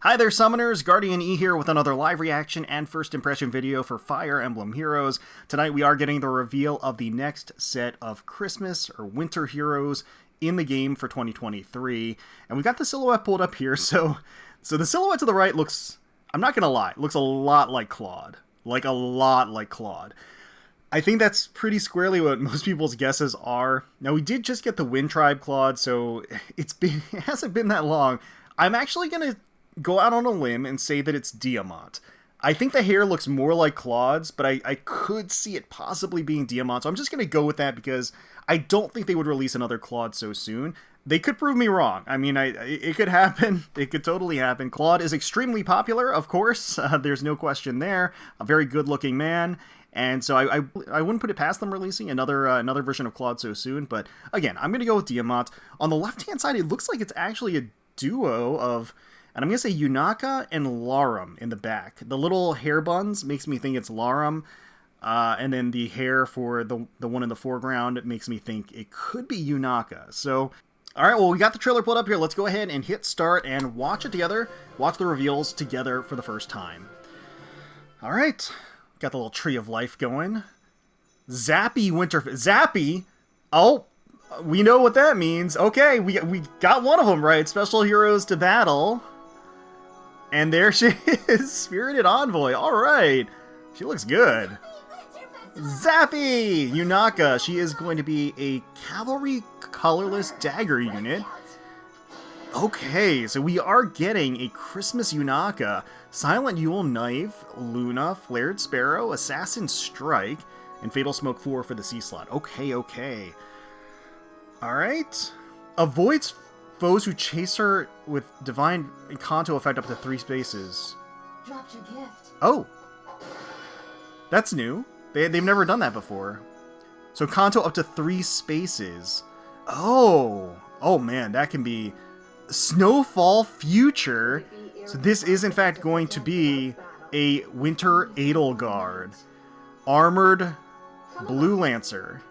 Hi there, Summoners! GuardianE here with another live reaction and first impression video for Fire Emblem Heroes. Tonight we are getting the reveal of the next set of Christmas or Winter heroes in the game for 2023. And we got the silhouette pulled up here, so the silhouette to the right looks, I'm not gonna lie, looks a lot like Claude. Like a lot like Claude. I think that's pretty squarely what most people's guesses are. Now we did just get the Wind Tribe Claude, so it hasn't been that long. I'm actually gonna go out on a limb and say that it's Diamant. I think the hair looks more like Claude's, but I could see it possibly being Diamant, so I'm just going to go with that because I don't think they would release another Claude so soon. They could prove me wrong. I mean, it could happen. It could totally happen. Claude is extremely popular, of course. There's no question there. A very good-looking man. And so I wouldn't put it past them releasing another version of Claude so soon. But again, I'm going to go with Diamant. On the left-hand side, it looks like it's actually a duo of... And I'm going to say Yunaka and Larum in the back. The little hair buns makes me think it's Larum. And then the hair for the one in the foreground makes me think it could be Yunaka. So, alright, well, we got the trailer pulled up here. Let's go ahead and hit start and watch it together. Watch the reveals together for the first time. Alright, got the little Tree of Life going. Zappy Winter... Zappy? Oh, we know what that means. Okay, we got one of them right. Special Heroes to battle. And there she is, Spirited Envoy. All right, she looks good. Zappy Yunaka. She is going to be a cavalry colorless dagger unit. Okay, so we are getting a Christmas Yunaka. Silent Yule Knife, Luna, Flared Sparrow, Assassin Strike, and Fatal Smoke 4 for the C slot. Okay, okay. All right. Avoids foes who chase her with Divine Kanto effect up to 3 spaces. Dropped your gift. Oh. That's new. They've never done that before. So Kanto up to 3 spaces. Oh. Oh man, that can be Snowfall Future. So this is in fact going to be a Winter Edelgard. Armored Blue Lancer.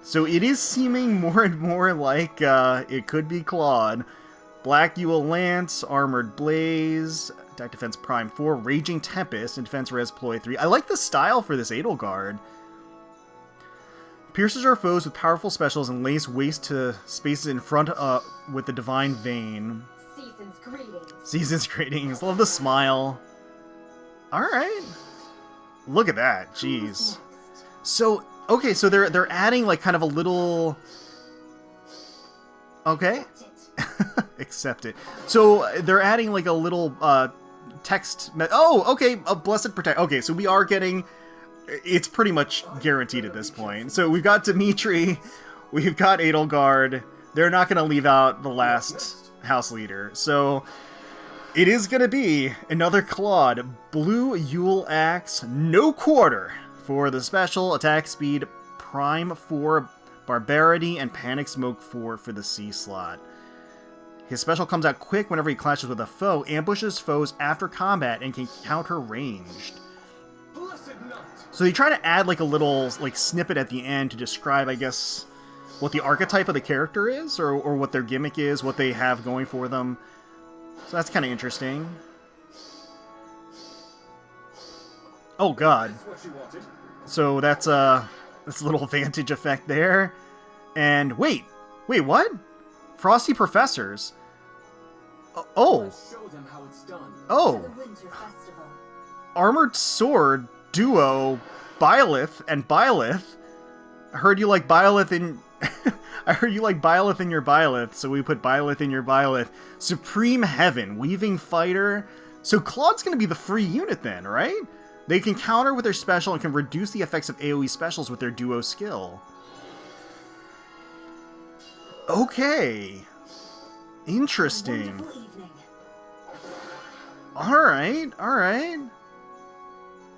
So it is seeming more and more like it could be Claude. Black Yule Lance, Armored Blaze, Attack Defense Prime 4, Raging Tempest, and Defense Res Ploy 3. I like the style for this Edelgard. Pierces her foes with powerful specials and lays waste to spaces in front with the Divine Vein. Season's greetings. Season's greetings. Love the smile. Alright. Look at that. Jeez. So... okay, so they're adding like kind of a little... Okay. Accept it. So they're adding like a little text... oh, okay, a Blessed Protect. Okay, so we are getting... it's pretty much guaranteed at this point. So we've got Dimitri, we've got Edelgard. They're not going to leave out the last house leader. So it is going to be another Claude. Blue Yule Axe, no quarter. For the special, attack speed, Prime 4, Barbarity, and Panic Smoke 4 for the C slot. His special comes out quick whenever he clashes with a foe, ambushes foes after combat, and can counter ranged. So they try to add like a little like snippet at the end to describe, I guess, what the archetype of the character is, or what their gimmick is, what they have going for them. So that's kind of interesting. Oh god. So that's a little Vantage effect there. And wait, what? Frosty Professors. Oh. Armored Sword duo Byleth and Byleth. I heard you like Byleth in I heard you like Byleth in your Byleth, so we put Byleth in your Byleth. Supreme Heaven, Weaving Fighter. So Claude's going to be the free unit then, right? They can counter with their special and can reduce the effects of AoE specials with their duo skill. Okay. Interesting. Alright, alright.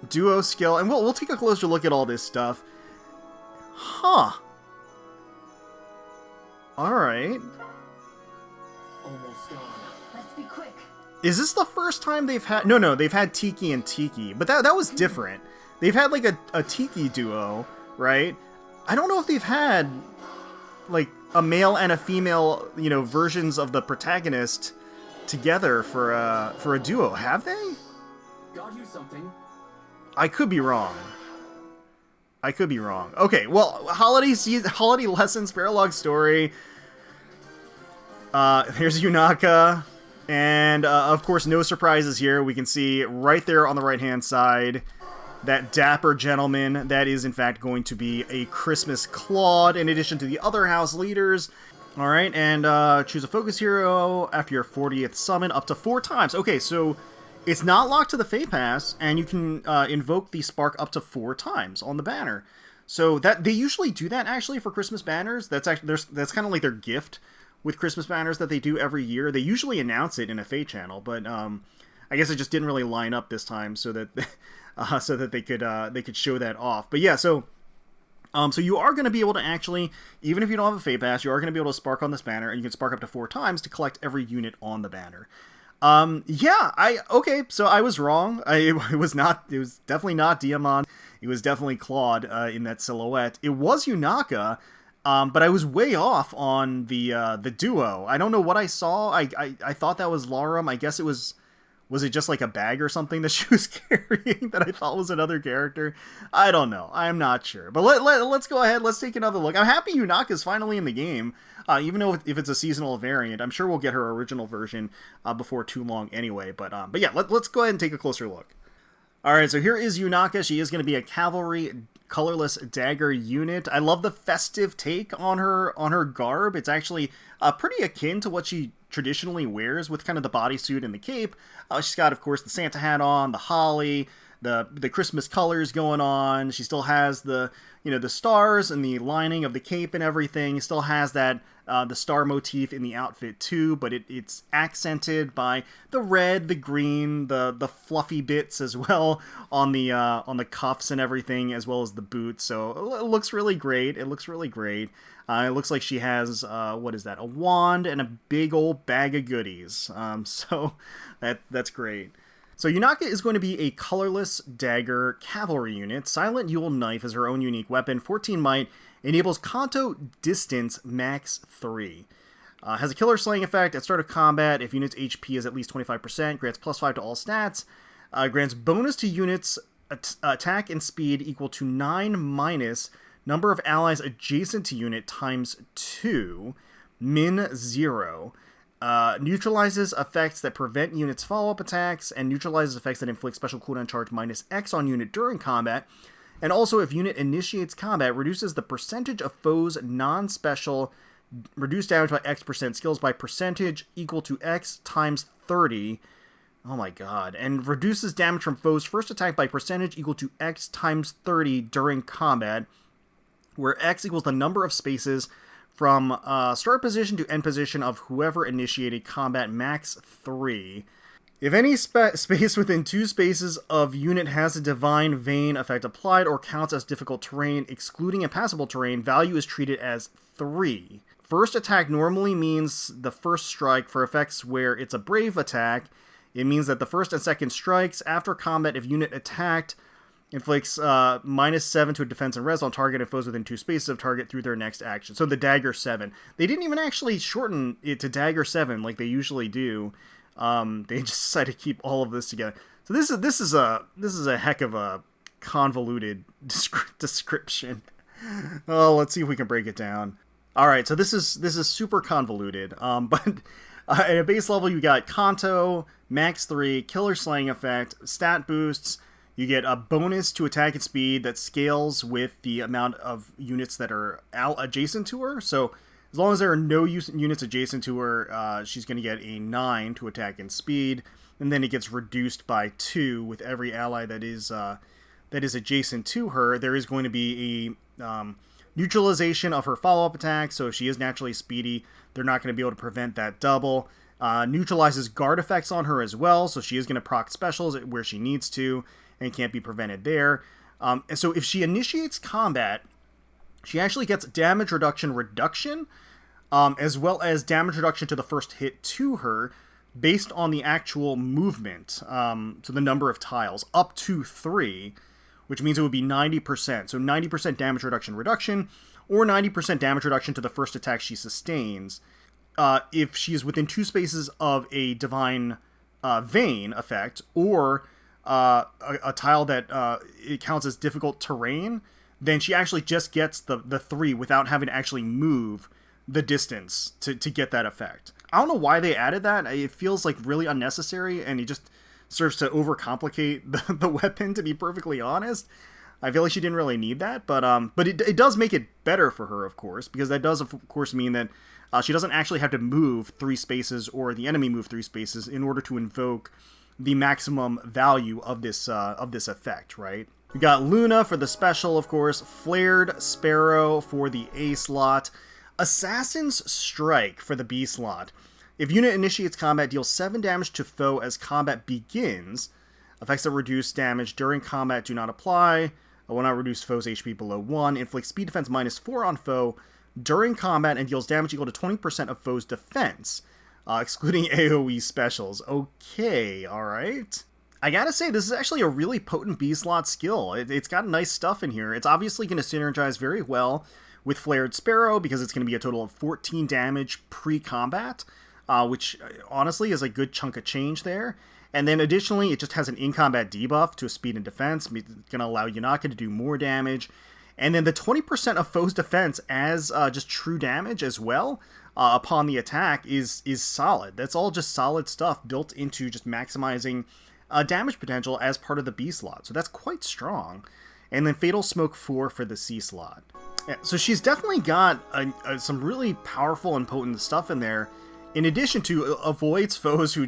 Duo skill, and we'll take a closer look at all this stuff. Huh. Alright. Almost gone. Let's be quick. Is this the first time they've had... No, they've had Tiki and Tiki, but that was different. They've had, like, a Tiki duo, right? I don't know if they've had, like, a male and a female, you know, versions of the protagonist together for a duo, have they? Got you something. I could be wrong. Okay, well, holiday lessons, paralog story. Here's Yunaka, and of course, no surprises here. We can see right there on the right-hand side that dapper gentleman. That is, in fact, going to be a Christmas Claude, in addition to the other house leaders. All right, and choose a focus hero after your 40th summon up to 4 times. Okay, so it's not locked to the Fey Pass, and you can invoke the Spark up to 4 times on the banner. So that they usually do that actually for Christmas banners. That's actually that's kind of like their gift with Christmas banners that they do every year. They usually announce it in a Fey channel, but I guess it just didn't really line up this time, so that they could show that off. But yeah, so you are going to be able to actually, even if you don't have a Fey Pass, you are going to be able to spark on this banner, and you can spark up to 4 times to collect every unit on the banner. Okay, so I was wrong. It was definitely not Diamond. It was definitely Claude in that silhouette. It was Yunaka, but I was way off on the duo. I don't know what I saw. I thought that was Larum. I guess it was it just like a bag or something that she was carrying that I thought was another character? I don't know. I'm not sure. But let's go ahead. Let's take another look. I'm happy Yunaka's finally in the game. Even though if it's a seasonal variant, I'm sure we'll get her original version before too long anyway. But yeah, let's go ahead and take a closer look. All right, so here is Yunaka. She is going to be a cavalry colorless dagger unit. I love the festive take on her garb. It's actually pretty akin to what she traditionally wears with kind of the bodysuit and the cape. She's got, of course, the Santa hat on, the holly, the Christmas colors going on. She still has the stars and the lining of the cape and everything. Still has that the star motif in the outfit too, but it's accented by the red, the green, the fluffy bits as well on the cuffs and everything, as well as the boots. So it looks really great. It looks like she has what is that? A wand and a big old bag of goodies. So that's great. So Yunaka is going to be a colorless dagger cavalry unit. Silent Yule Knife is her own unique weapon. 14 might. Enables Kanto Distance Max 3. Has a killer slaying effect at start of combat. If unit's HP is at least 25%, grants +5 to all stats. Grants bonus to units attack and speed equal to 9 minus number of allies adjacent to unit times 2, min 0. Neutralizes effects that prevent units' follow-up attacks, and neutralizes effects that inflict special cooldown charge -X on unit during combat. And also, if unit initiates combat, reduces the percentage of foes' non-special reduced damage by X% skills by percentage equal to X times 30. Oh my god. And reduces damage from foes' first attack by percentage equal to X times 30 during combat, where X equals the number of spaces from start position to end position of whoever initiated combat, max 3. If any space within 2 spaces of unit has a Divine Vein effect applied or counts as difficult terrain, excluding impassable terrain, value is treated as 3. First attack normally means the first strike. For effects where it's a brave attack, it means that the first and second strikes after combat, if unit attacked, inflicts -7 to a defense and res on target and foes within 2 spaces of target through their next action. So the Dagger 7. They didn't even actually shorten it to Dagger 7 like they usually do. They just decided to keep all of this together. So this is a heck of a convoluted description. Oh, let's see if we can break it down. All right, so this is super convoluted. But at a base level, you got Kanto, max 3, killer slaying effect, stat boosts. You get a bonus to attack and speed that scales with the amount of units that are adjacent to her. So as long as there are no units adjacent to her, she's going to get a 9 to attack and speed, and then it gets reduced by 2 with every ally that is adjacent to her. There is going to be a neutralization of her follow-up attack, so if she is naturally speedy, they're not going to be able to prevent that double. Neutralizes guard effects on her as well, so she is going to proc specials where she needs to, and can't be prevented there. And so if she initiates combat, she actually gets damage reduction, as well as damage reduction to the first hit to her, based on the actual movement, so the number of tiles, up to 3, which means it would be 90%. So 90% damage reduction, or 90% damage reduction to the first attack she sustains. if she is within 2 spaces of a Divine Vein effect, or a tile that it counts as difficult terrain, then she actually just gets the 3 without having to actually move the distance to get that effect. I don't know why they added that. It feels like really unnecessary, and it just serves to overcomplicate the weapon, to be perfectly honest. I feel like she didn't really need that, but it does make it better for her, of course, because that does, of course, mean that she doesn't actually have to move 3 spaces or the enemy move 3 spaces in order to invoke the maximum value of this effect, right? We got Luna for the special, of course, Flared Sparrow for the A slot, Assassin's Strike for the B slot. If unit initiates combat, deals 7 damage to foe as combat begins. Effects that reduce damage during combat do not apply. Will not reduce foe's HP below 1. Inflicts speed defense -4 on foe during combat and deals damage equal to 20% of foe's defense, excluding AoE specials. Okay, alright. I gotta say, this is actually a really potent B-slot skill. It's got nice stuff in here. It's obviously going to synergize very well with Flared Sparrow, because it's going to be a total of 14 damage pre-combat, which honestly is a good chunk of change there. And then additionally, it just has an in-combat debuff to a speed and defense. It's going to allow Yunaka to do more damage. And then the 20% of foe's defense as just true damage as well upon the attack is solid. That's all just solid stuff built into just maximizing damage potential as part of the B slot. So that's quite strong. And then Fatal Smoke 4 for the C slot. Yeah, so she's definitely got some really powerful and potent stuff in there, in addition to avoids foes who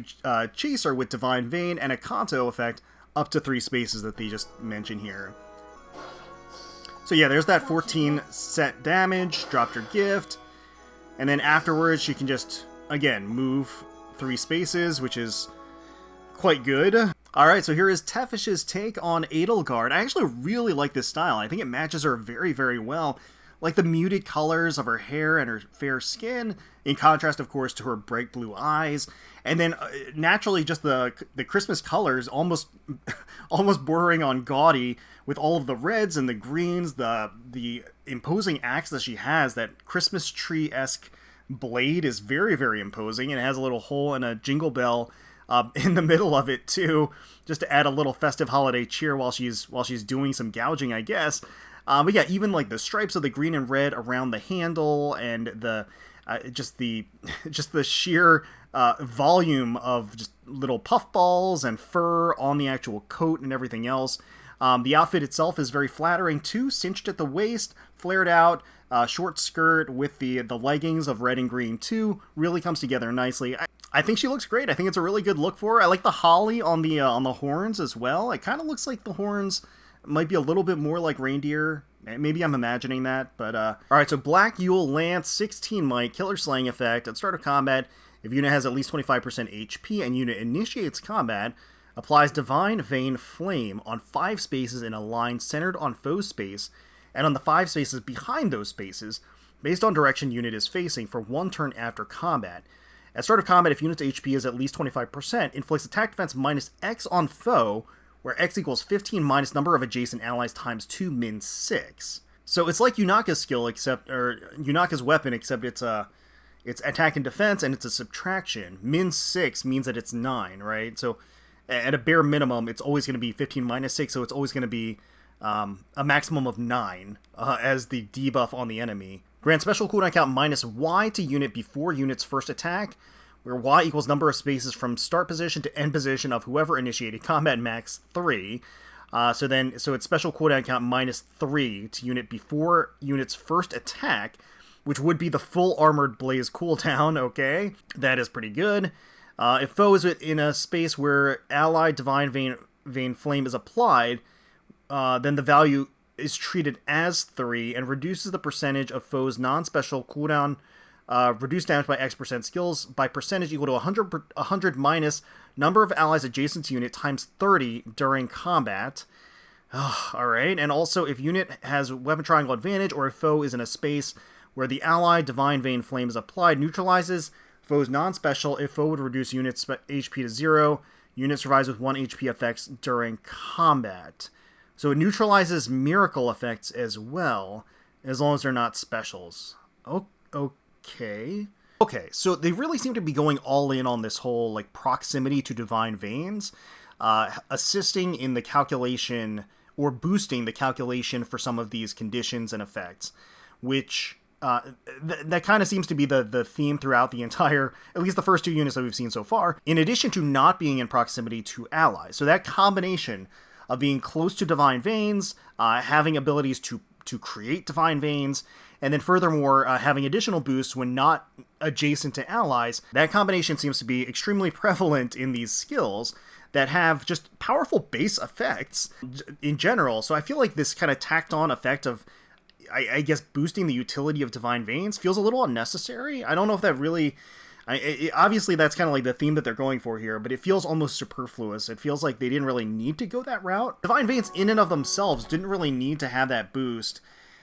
chase her with Divine Vein and a Kanto effect up to 3 spaces that they just mentioned here. So yeah, there's that 14 set damage, dropped her gift, and then afterwards she can just, again, move 3 spaces, which is quite good. Alright, so here is Tefish's take on Edelgard. I actually really like this style. I think it matches her very, very well. Like the muted colors of her hair and her fair skin, in contrast, of course, to her bright blue eyes. And then, naturally, just the Christmas colors, almost bordering on gaudy, with all of the reds and the greens, the imposing axe that she has. That Christmas tree-esque blade is very, very imposing, and it has a little hole and a jingle bell in the middle of it too, just to add a little festive holiday cheer while she's doing some gouging, I guess. But yeah, even like the stripes of the green and red around the handle, and the just the sheer volume of just little puffballs and fur on the actual coat and everything else. The outfit itself is very flattering too, cinched at the waist, flared out, short skirt with the leggings of red and green too, really comes together nicely. I think she looks great. I think it's a really good look for her. I like the holly on the horns as well. It kind of looks like the horns might be a little bit more like reindeer. Maybe I'm imagining that, but alright, so Black Yule Lance, 16 might, Killer Slaying effect. At start of combat, if unit has at least 25% HP and unit initiates combat, applies Divine Vein Flame on 5 spaces in a line centered on foe's space, and on the 5 spaces behind those spaces, based on direction unit is facing for 1 turn after combat. At start of combat, if unit's HP is at least 25%, inflicts attack defense minus X on foe, where X equals 15 minus number of adjacent allies times 2 min 6. So it's like Yunaka's skill, or Yunaka's weapon, except it's attack and defense, and it's a subtraction. Min 6 means that it's 9, right? So at a bare minimum, it's always going to be 15 minus 6, so it's always going to be a maximum of 9 as the debuff on the enemy. Grant special cooldown count minus Y to unit before unit's first attack, where Y equals number of spaces from start position to end position of whoever initiated combat, max 3. So it's special cooldown count minus 3 to unit before unit's first attack, which would be the full Armored Blaze cooldown, okay? That is pretty good. If foe is in a space where allied Divine Vein Flame is applied, then the value is treated as 3 and reduces the percentage of foe's non-special cooldown, reduced damage by X% skills by percentage equal to 100 minus number of allies adjacent to unit times 30 during combat. Alright, and also if unit has weapon triangle advantage, or if foe is in a space where the allied Divine Vein Flame is applied, neutralizes foe's non-special. If foe would reduce unit's HP to 0, unit survives with 1 HP effects during combat. So it neutralizes miracle effects as well, as long as they're not specials. Okay. Okay, so they really seem to be going all in on this whole, like, proximity to divine veins, assisting in the calculation, or boosting the calculation for some of these conditions and effects, which that kind of seems to be the theme throughout the entire, at least the first 2 units that we've seen so far, in addition to not being in proximity to allies. So that combination of being close to divine veins, having abilities to create divine veins, and then furthermore having additional boosts when not adjacent to allies, that combination seems to be extremely prevalent in these skills that have just powerful base effects in general. So I feel like this kind of tacked on effect of, I guess, boosting the utility of divine veins feels a little unnecessary. I don't know if that really... obviously that's kind of like the theme that they're going for here, but it feels almost superfluous. It feels like they didn't really need to go that route. Divine veins in and of themselves didn't really need to have that boost.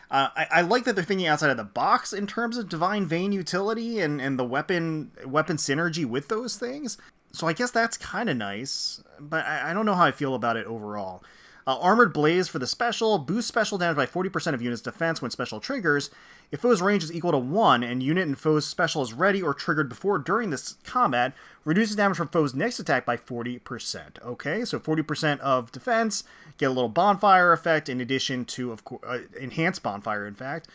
I like that they're thinking outside of the box in terms of divine vein utility and the weapon synergy with those things. So I guess that's kind of nice, but I don't know how I feel about it overall. Armored Blaze for the special, boosts special damage by 40% of unit's defense when special triggers. If foe's range is equal to 1 and unit and foe's special is ready or triggered before or during this combat, reduces damage from foe's next attack by 40%. Okay, so 40% of defense, get a little bonfire effect in addition to, of course, enhanced bonfire, in fact,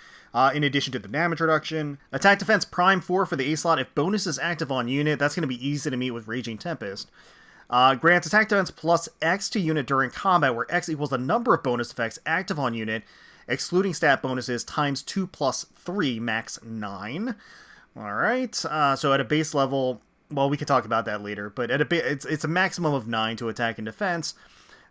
in addition to the damage reduction. Attack defense prime 4 for the A slot. If bonus is active on unit, that's going to be easy to meet with Raging Tempest. Grants attack defense plus X to unit during combat, where X equals the number of bonus effects active on unit, excluding stat bonuses, times 2 plus 3, max 9. Alright, so at a base level, well, we can talk about that later, but at it's a maximum of 9 to attack and defense.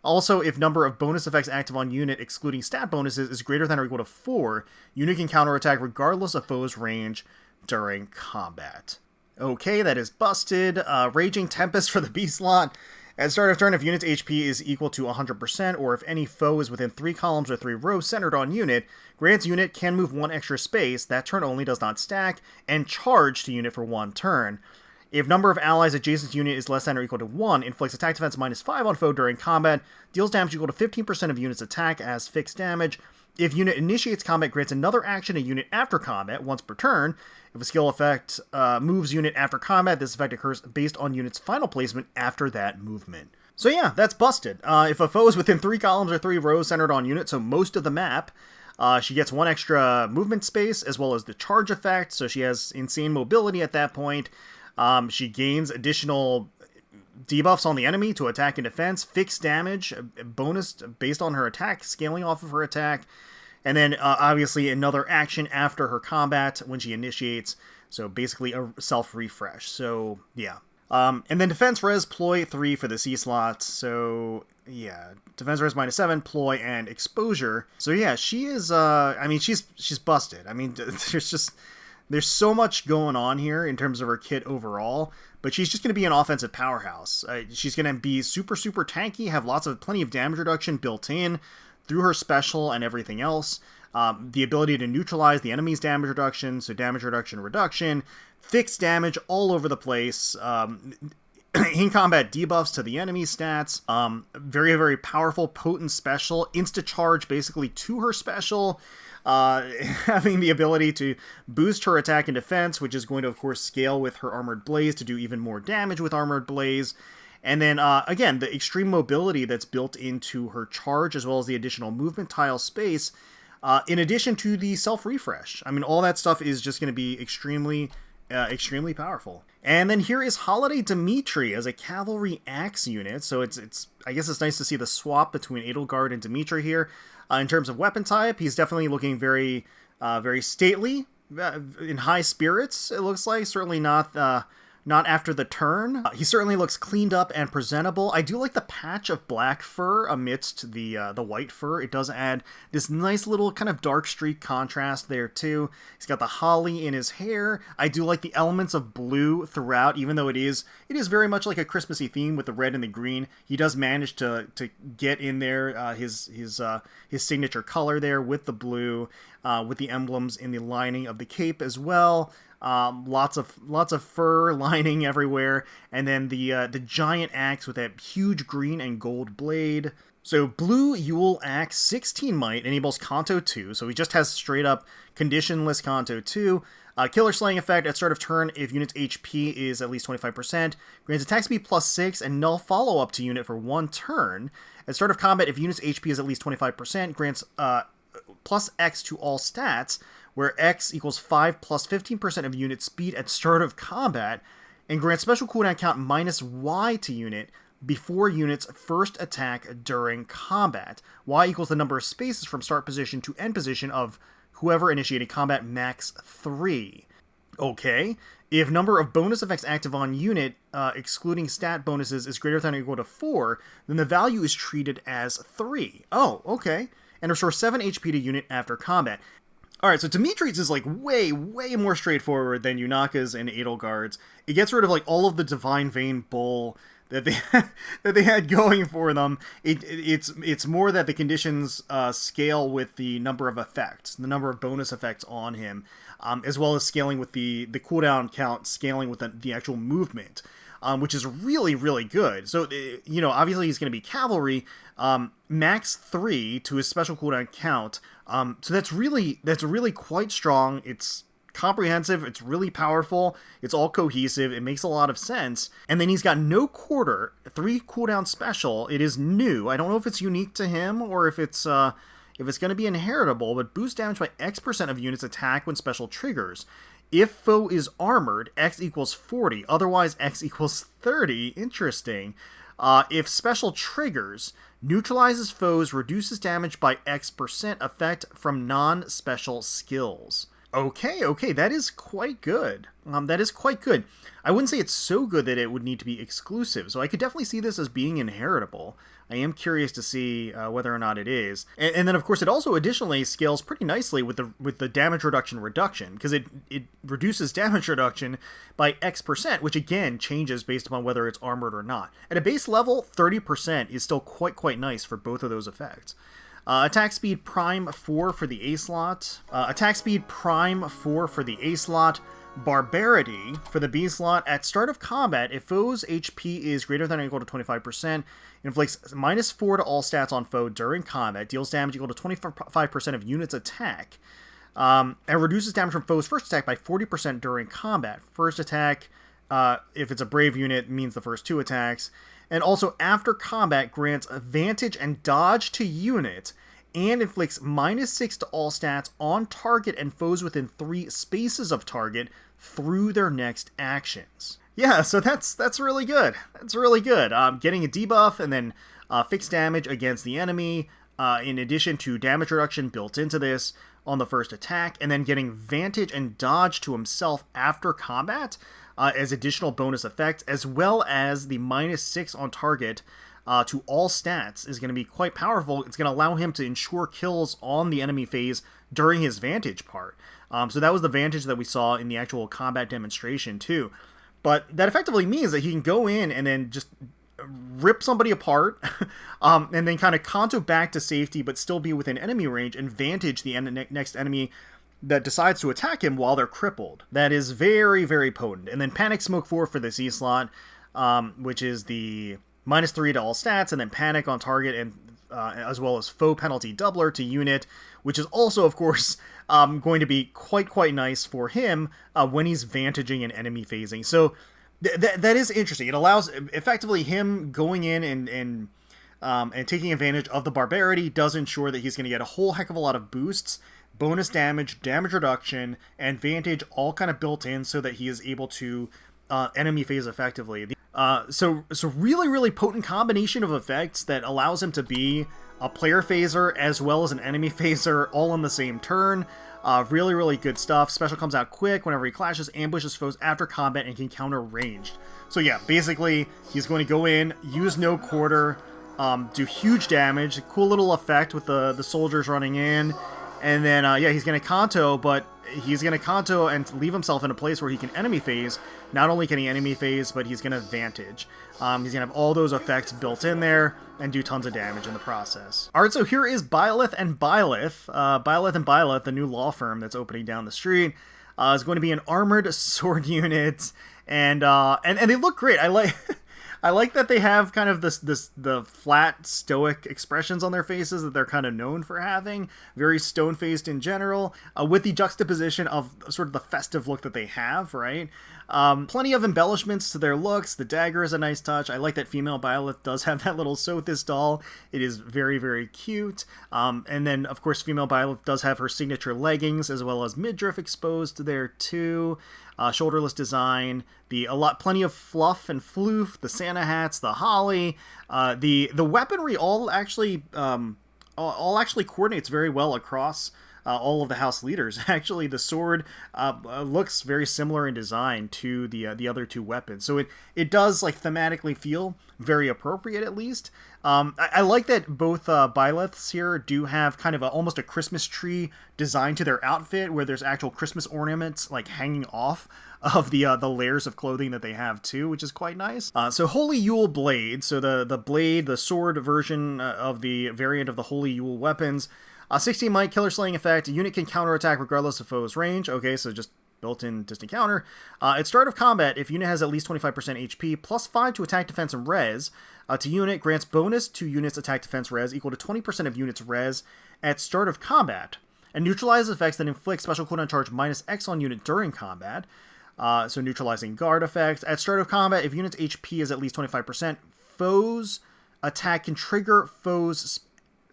Also, if number of bonus effects active on unit, excluding stat bonuses, is greater than or equal to 4, unit can counterattack regardless of foe's range during combat. Okay, that is busted. Raging Tempest for the B slot. At start of turn, if unit's HP is equal to 100%, or if any foe is within 3 columns or 3 rows centered on unit, grants unit can move 1 extra space, that turn only, does not stack, and charge to unit for 1 turn. If number of allies adjacent to unit is less than or equal to 1, inflicts attack defense minus 5 on foe during combat, deals damage equal to 15% of unit's attack as fixed damage. If unit initiates combat, grants another action to unit after combat, once per turn. If a skill effect moves unit after combat, this effect occurs based on unit's final placement after that movement. So yeah, that's busted. If a foe is within 3 columns or 3 rows centered on unit, so most of the map, she gets 1 extra movement space, as well as the charge effect, so she has insane mobility at that point. She gains additional debuffs on the enemy to attack and defense, fixed damage, bonus based on her attack, scaling off of her attack, and then obviously another action after her combat when she initiates, so basically a self-refresh. So yeah. And then defense res ploy 3 for the C slot, so yeah, defense res minus 7, ploy, and exposure. So yeah, she is, I mean, she's busted. I mean, there's so much going on here in terms of her kit overall, but she's just going to be an offensive powerhouse. She's going to be super, super tanky, have plenty of damage reduction built in through her special and everything else. The ability to neutralize the enemy's damage reduction, so damage reduction, fixed damage all over the place, in combat debuffs to the enemy stats, very, very powerful, potent special, insta-charge basically to her special, having the ability to boost her attack and defense, which is going to, of course, scale with her Armored Blaze to do even more damage with Armored Blaze. And then, again, the extreme mobility that's built into her charge, as well as the additional movement tile space, in addition to the self-refresh. I mean, all that stuff is just going to be extremely powerful. And then here is Holiday Dimitri as a cavalry axe unit. So I guess it's nice to see the swap between Edelgard and Dimitri here. In terms of weapon type, he's definitely looking very, very stately, in high spirits, it looks like. Certainly not after the turn. He certainly looks cleaned up and presentable. I do like the patch of black fur amidst the white fur. It does add this nice little kind of dark streak contrast there too. He's got the holly in his hair. I do like the elements of blue throughout, even though it is very much like a Christmassy theme with the red and the green. He does manage to get in there his signature color there with the blue, with the emblems in the lining of the cape as well. Lots of fur lining everywhere, and then the giant axe with that huge green and gold blade. So blue Yule axe, 16 might, enables Kanto 2, so he just has straight up conditionless Kanto 2. Killer Slaying effect at start of turn if unit's HP is at least 25%. Grants attack speed +6 and null follow-up to unit for 1 turn. At start of combat, if unit's HP is at least 25%, grants plus X to all stats, where X equals 5 plus 15% of unit speed at start of combat, and grants special cooldown count -Y to unit before unit's first attack during combat. Y equals the number of spaces from start position to end position of whoever initiated combat, max 3. Okay. If number of bonus effects active on unit, excluding stat bonuses, is greater than or equal to 4, then the value is treated as 3. Oh, okay. And restore 7 HP to unit after combat. Alright, so Dimitri's is like way more straightforward than Yunaka's and Edelgard's. It gets rid of like all of the Divine Vein bull that they had going for them. It's more that the conditions scale with the number of effects, the number of bonus effects on him, as well as scaling with the cooldown count, scaling with the actual movement, which is really good. So obviously he's going to be cavalry, max 3 to his special cooldown count. So that's really quite strong. It's comprehensive, it's really powerful, it's all cohesive, it makes a lot of sense. And then he's got no quarter, 3 cooldown special. It is new. I don't know if it's unique to him or if it's going to be inheritable, but boost damage by X% of units attack when special triggers. If foe is armored, X equals 40, otherwise X equals 30. Interesting. If special triggers, neutralizes foes, reduces damage by X% effect from non-special skills. Okay, that is quite good. That is quite good. I wouldn't say it's so good that it would need to be exclusive, so I could definitely see this as being inheritable. I am curious to see whether or not it is. And then, of course, it also additionally scales pretty nicely with the damage reduction, because it reduces damage reduction by X%, which again changes based upon whether it's armored or not. At a base level, 30% is still quite nice for both of those effects. Attack speed prime 4 for the A slot. Attack speed prime 4 for the A slot. Barbarity for the B slot. At start of combat, if foe's HP is greater than or equal to 25%, inflicts -4 to all stats on foe during combat, deals damage equal to 25% of unit's attack, and reduces damage from foe's first attack by 40% during combat. First attack, if it's a brave unit, means the first 2 attacks. And also, after combat, grants advantage and dodge to unit, and inflicts -6 to all stats on target and foes within 3 spaces of target through their next actions. Yeah, so that's really good. That's really good. Getting a debuff and then fixed damage against the enemy, in addition to damage reduction built into this on the first attack, and then getting vantage and dodge to himself after combat, as additional bonus effects, as well as the -6 on target to all stats is going to be quite powerful. It's going to allow him to ensure kills on the enemy phase during his vantage part. So that was the vantage that we saw in the actual combat demonstration too. But that effectively means that he can go in and then just rip somebody apart, and then kind of canto back to safety, but still be within enemy range and vantage the next enemy that decides to attack him while they're crippled. That is very potent. And then Panic Smoke 4 for the C slot, which is the -3 to all stats, and then Panic on target, and as well as Foe Penalty Doubler to unit, which is also, of course, going to be quite nice for him when he's vantaging and enemy phasing. So that is interesting. It allows, effectively, him going in and taking advantage of the Barbarity does ensure that he's going to get a whole heck of a lot of boosts, bonus damage, damage reduction, and vantage all kind of built in so that he is able to enemy phase effectively. So really potent combination of effects that allows him to be a player phaser as well as an enemy phaser all on the same turn. Really good stuff. Special comes out quick whenever he clashes, ambushes foes after combat, and can counter ranged. So yeah, basically he's going to go in, use no quarter, do huge damage, cool little effect with the soldiers running in. And then, he's going to Kanto, but he's going to Kanto and leave himself in a place where he can enemy phase. Not only can he enemy phase, but he's going to vantage. He's going to have all those effects built in there and do tons of damage in the process. Alright, so here is Byleth and Byleth. Byleth, the new law firm that's opening down the street, is going to be an armored sword unit. And they look great. I like that they have kind of the flat stoic expressions on their faces that they're kind of known for having, very stone-faced in general, with the juxtaposition of sort of the festive look that they have, right? Plenty of embellishments to their looks. The dagger is a nice touch. I like that female Byleth does have that little Sothis doll. It is very, very cute. And then, of course, female Byleth does have her signature leggings as well as midriff exposed there too. Shoulderless design, plenty of fluff and floof, the Santa hats, the holly, the weaponry all actually coordinates very well across all of the house leaders. Actually, the sword looks very similar in design to the other two weapons, so it does like thematically feel very appropriate at least. I like that both Byleths here do have kind of almost a Christmas tree design to their outfit, where there's actual Christmas ornaments like hanging off of the layers of clothing that they have too, which is quite nice. So Holy Yule Blade, so the sword version of the variant of the Holy Yule weapons. 16 might, killer slaying effect. A unit can counterattack regardless of foe's range. Okay, so just built-in distant counter. At start of combat, if unit has at least 25% HP, plus 5 to attack, defense, and res, to unit grants bonus to unit's attack, defense, res equal to 20% of unit's res at start of combat, and neutralizes effects that inflict special cooldown charge minus X on unit during combat. So neutralizing guard effects. At start of combat, if unit's HP is at least 25%, foe's attack can trigger foe's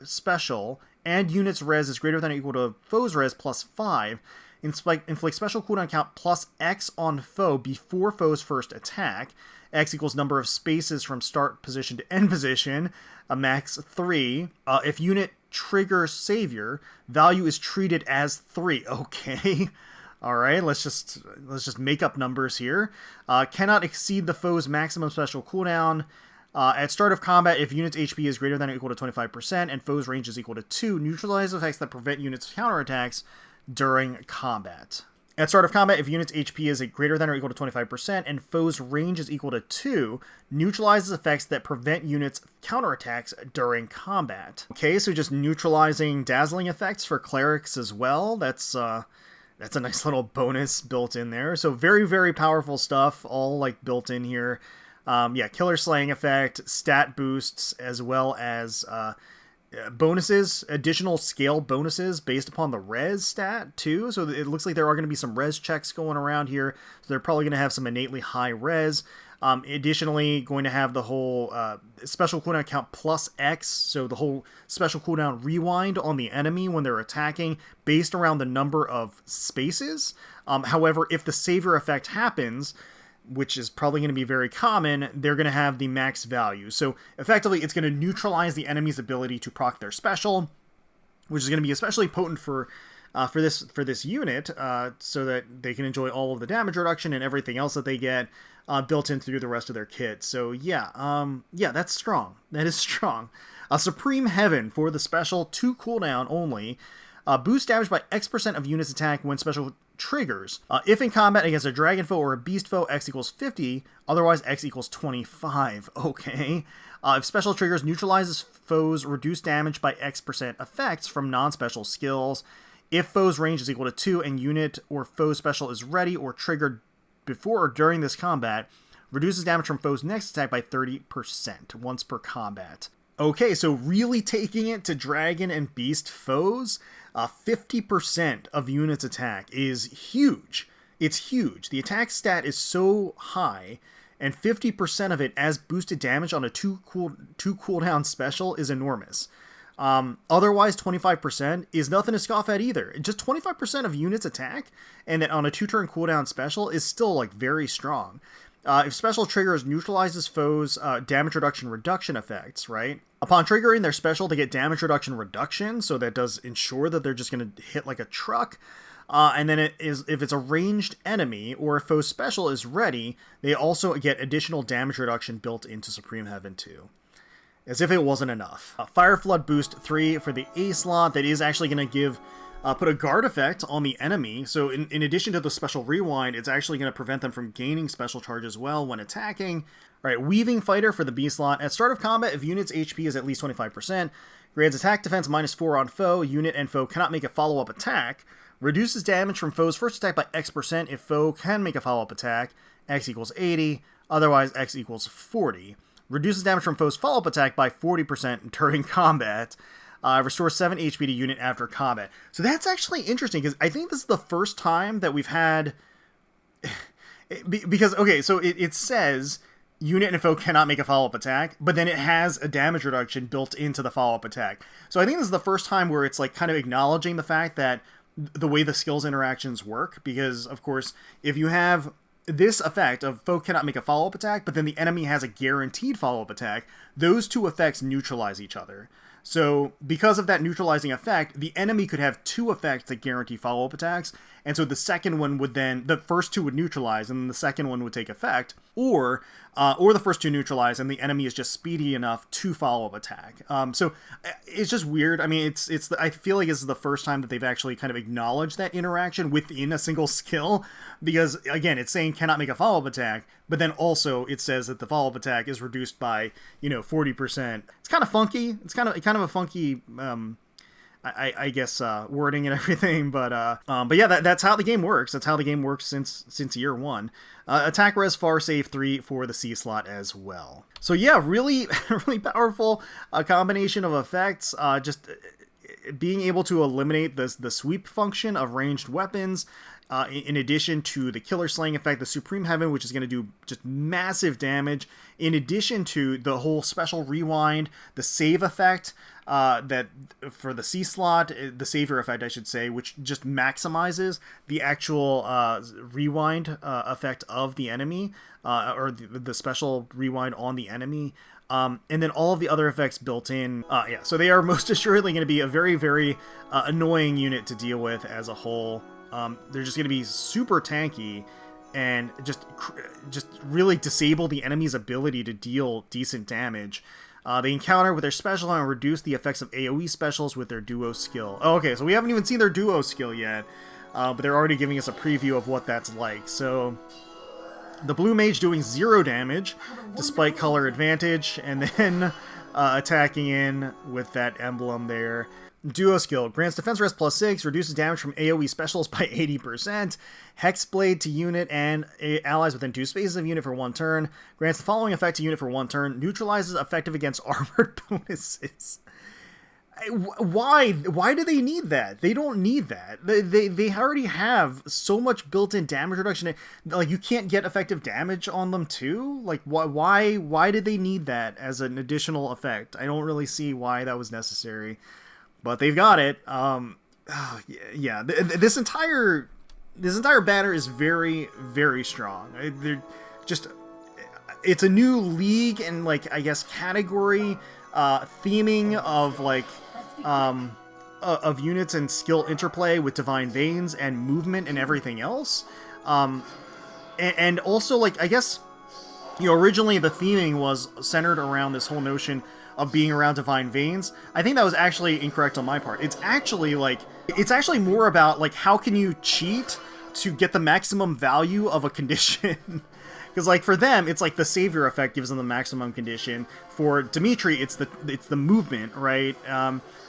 special, and unit's res is greater than or equal to foe's res plus 5. Inflict special cooldown count plus X on foe before foe's first attack. X equals number of spaces from start position to end position, a max 3. If unit triggers Savior, value is treated as 3. Okay. Alright, let's just make up numbers here. Cannot exceed the foe's maximum special cooldown. At start of combat, if unit's HP is greater than or equal to 25% and foe's range is equal to 2, neutralize effects that prevent units' counterattacks during combat. At start of combat, if unit's HP is greater than or equal to 25% and foe's range is equal to 2, neutralizes effects that prevent units' counterattacks during combat. Okay, so just neutralizing dazzling effects for clerics as well. That's a nice little bonus built in there. So very, very powerful stuff, all like built in here. Killer slaying effect, stat boosts, as well as bonuses, additional scale bonuses based upon the res stat too. So it looks like there are going to be some res checks going around here. So they're probably going to have some innately high res. Additionally, going to have the whole special cooldown count plus X, so the whole special cooldown rewind on the enemy when they're attacking based around the number of spaces. However, if the savior effect happens, which is probably going to be very common, they're going to have the max value. So effectively, it's going to neutralize the enemy's ability to proc their special, which is going to be especially potent for this unit, so that they can enjoy all of the damage reduction and everything else that they get built in through the rest of their kit. So yeah, that's strong. That is strong. Supreme Heaven for the special 2 cooldown only. Boost damage by X% of unit's attack when special triggers. If in combat against a dragon foe or a beast foe, X equals 50, otherwise X equals 25. Okay. If special triggers, neutralizes foes' reduced damage by X% effects from non-special skills. If foe's range is equal to 2 and unit or foe special is ready or triggered before or during this combat, reduces damage from foe's next attack by 30% once per combat. Okay, so really taking it to dragon and beast foes, 50% of unit's attack is huge. It's huge. The attack stat is so high, and 50% of it as boosted damage on a 2 cooldown special is enormous. Otherwise, 25% is nothing to scoff at either. Just 25% of units attack, and then on a 2-turn cooldown special is still like very strong. If special triggers, neutralizes foes' damage reduction effects, right? Upon triggering their special, they get damage reduction, so that does ensure that they're just going to hit like a truck. And then if it's a ranged enemy, or if foe's special is ready, they also get additional damage reduction built into Supreme Heaven too. As if it wasn't enough. Fire Flood Boost 3 for the A slot, that is actually going to give put a guard effect on the enemy, so in addition to the special rewind, it's actually going to prevent them from gaining special charge as well when attacking. Alright, Weaving Fighter for the B slot. At start of combat, if unit's HP is at least 25%, grants attack defense -4 on foe, unit and foe cannot make a follow-up attack, reduces damage from foe's first attack by X% if foe can make a follow-up attack, X equals 80, Otherwise, X equals 40. Reduces damage from foes' follow-up attack by 40% during combat. Restores 7 HP to unit after combat. So that's actually interesting, because I think this is the first time that we've had... because, okay, so it says unit and foe cannot make a follow-up attack, but then it has a damage reduction built into the follow-up attack. So I think this is the first time where it's like kind of acknowledging the fact that the way the skills interactions work, because, of course, if you have this effect of foe cannot make a follow-up attack, but then the enemy has a guaranteed follow-up attack, those two effects neutralize each other. So, because of that neutralizing effect, the enemy could have two effects that guarantee follow-up attacks, and so the second one would then, the first two would neutralize, and then the second one would take effect, or the first two neutralize, and the enemy is just speedy enough to follow-up attack. So, it's just weird. I mean, I feel like this is the first time that they've actually kind of acknowledged that interaction within a single skill, because, again, it's saying cannot make a follow-up attack, but then also it says that the follow-up attack is reduced by, 40%. It's kind of funky. It's kind of a funky, I guess, wording and everything, but yeah, that's how the game works. That's how the game works since year one. Attack res far save 3 for the C slot as well. So yeah, really, really powerful combination of effects. Just being able to eliminate the sweep function of ranged weapons, in addition to the killer slaying effect, the Supreme Heaven, which is going to do just massive damage, in addition to the whole special rewind, the save effect, that for the C slot, the savior effect, I should say, which just maximizes the actual rewind effect of the enemy, or the special rewind on the enemy. And then all of the other effects built in. Yeah, so they are most assuredly going to be a very, very annoying unit to deal with as a whole. They're just going to be super tanky and just really disable the enemy's ability to deal decent damage. They encounter with their special and reduce the effects of AoE specials with their duo skill. Oh, okay, so we haven't even seen their duo skill yet, but they're already giving us a preview of what that's like. So the blue mage doing 0 damage despite color advantage, and then attacking in with that emblem there. Duo skill grants defense rest +6, reduces damage from AoE specials by 80%, Hexblade to unit and allies within 2 spaces of unit for 1 turn, grants the following effect to unit for 1 turn, neutralizes effective against armored bonuses. Why do they need that? They don't need that. They already have so much built-in damage reduction. Like, you can't get effective damage on them too? Like, why did they need that as an additional effect? I don't really see why that was necessary. But they've got it. Yeah, this entire banner is very, very strong. They're just, it's a new league and, like, I guess category theming of, like, of units and skill interplay with Divine Veins and movement and everything else. And also, like, I guess, originally the theming was centered around this whole notion of being around Divine Veins. I think that was actually incorrect on my part. It's actually more about, like, how can you cheat to get the maximum value of a condition? Because, like, for them, it's like the savior effect gives them the maximum condition. For Dimitri, it's the movement, right?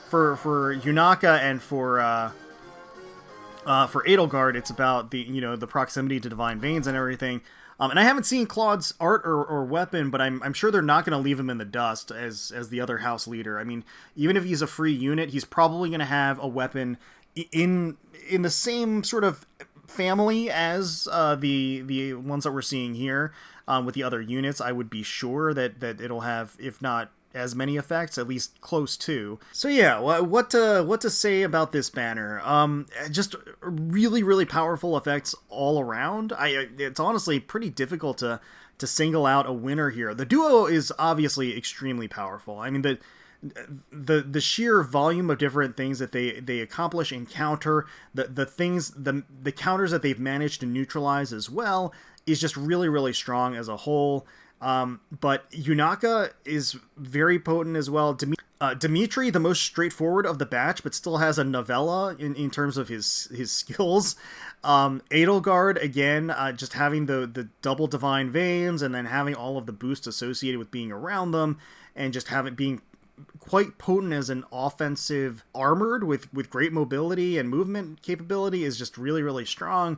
For Yunaka and for Edelgard, it's about the proximity to Divine Veins and everything. And I haven't seen Claude's art or weapon, but I'm sure they're not going to leave him in the dust as the other house leader. I mean, even if he's a free unit, he's probably going to have a weapon in the same sort of family as the ones that we're seeing here with the other units. I would be sure that it'll have, if not as many effects, at least close to. So yeah, what to say about this banner? Just really, really powerful effects all around. It's honestly pretty difficult to single out a winner here. The duo is obviously extremely powerful. I mean, the sheer volume of different things that they accomplish and counter, the counters that they've managed to neutralize as well, is just really, really strong as a whole. But Yunaka is very potent as well. Dimitri, the most straightforward of the batch, but still has a novella in terms of his skills. Edelgard, again, just having the double Divine Veins and then having all of the boosts associated with being around them and just being quite potent as an offensive armored with great mobility and movement capability, is just really, really strong.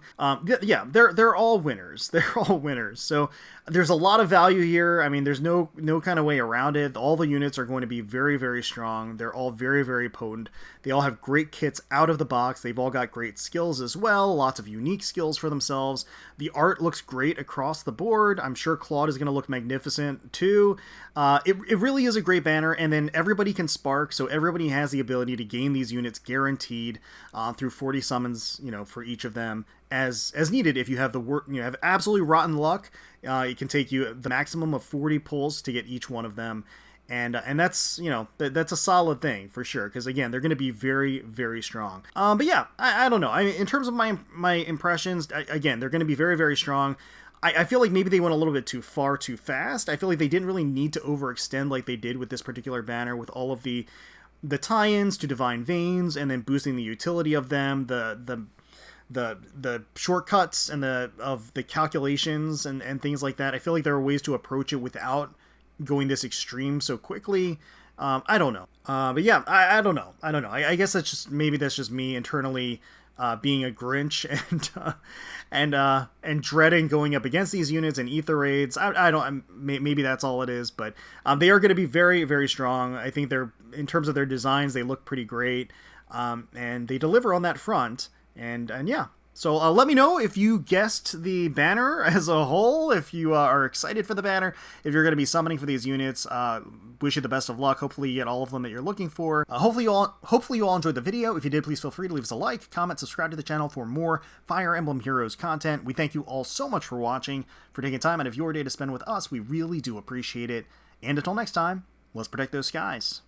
Yeah, they're all winners. They're all winners. So there's a lot of value here. I mean, there's no kind of way around it. All the units are going to be very, very strong. They're all very, very potent. They all have great kits out of the box. They've all got great skills as well. Lots of unique skills for themselves. The art looks great across the board. I'm sure Claude is going to look magnificent too. It really is a great banner, and then everybody can spark, so everybody has the ability to gain these units guaranteed through 40 summons, for each of them as needed. If you have have absolutely rotten luck, it can take you the maximum of 40 pulls to get each one of them. And that's, that's a solid thing for sure, because again, they're going to be very, very strong. But yeah, I don't know. I mean, in terms of my impressions, again, they're going to be very, very strong. I feel like maybe they went a little bit too far too fast. I feel like they didn't really need to overextend like they did with this particular banner, with all of the tie-ins to Divine Veins and then boosting the utility of them, the shortcuts and the calculations and things like that. I feel like there are ways to approach it without going this extreme so quickly. I don't know. But yeah, I don't know. I guess that's just me internally being a Grinch and dreading going up against these units and ether raids. I don't. Maybe that's all it is. But they are going to be very, very strong. I think in terms of their designs, they look pretty great, and they deliver on that front. And yeah. So let me know if you guessed the banner as a whole, if you are excited for the banner, if you're going to be summoning for these units. Wish you the best of luck. Hopefully you get all of them that you're looking for. Hopefully you all enjoyed the video. If you did, please feel free to leave us a like, comment, subscribe to the channel for more Fire Emblem Heroes content. We thank you all so much for watching, for taking time out of your day to spend with us. We really do appreciate it. And until next time, let's protect those skies.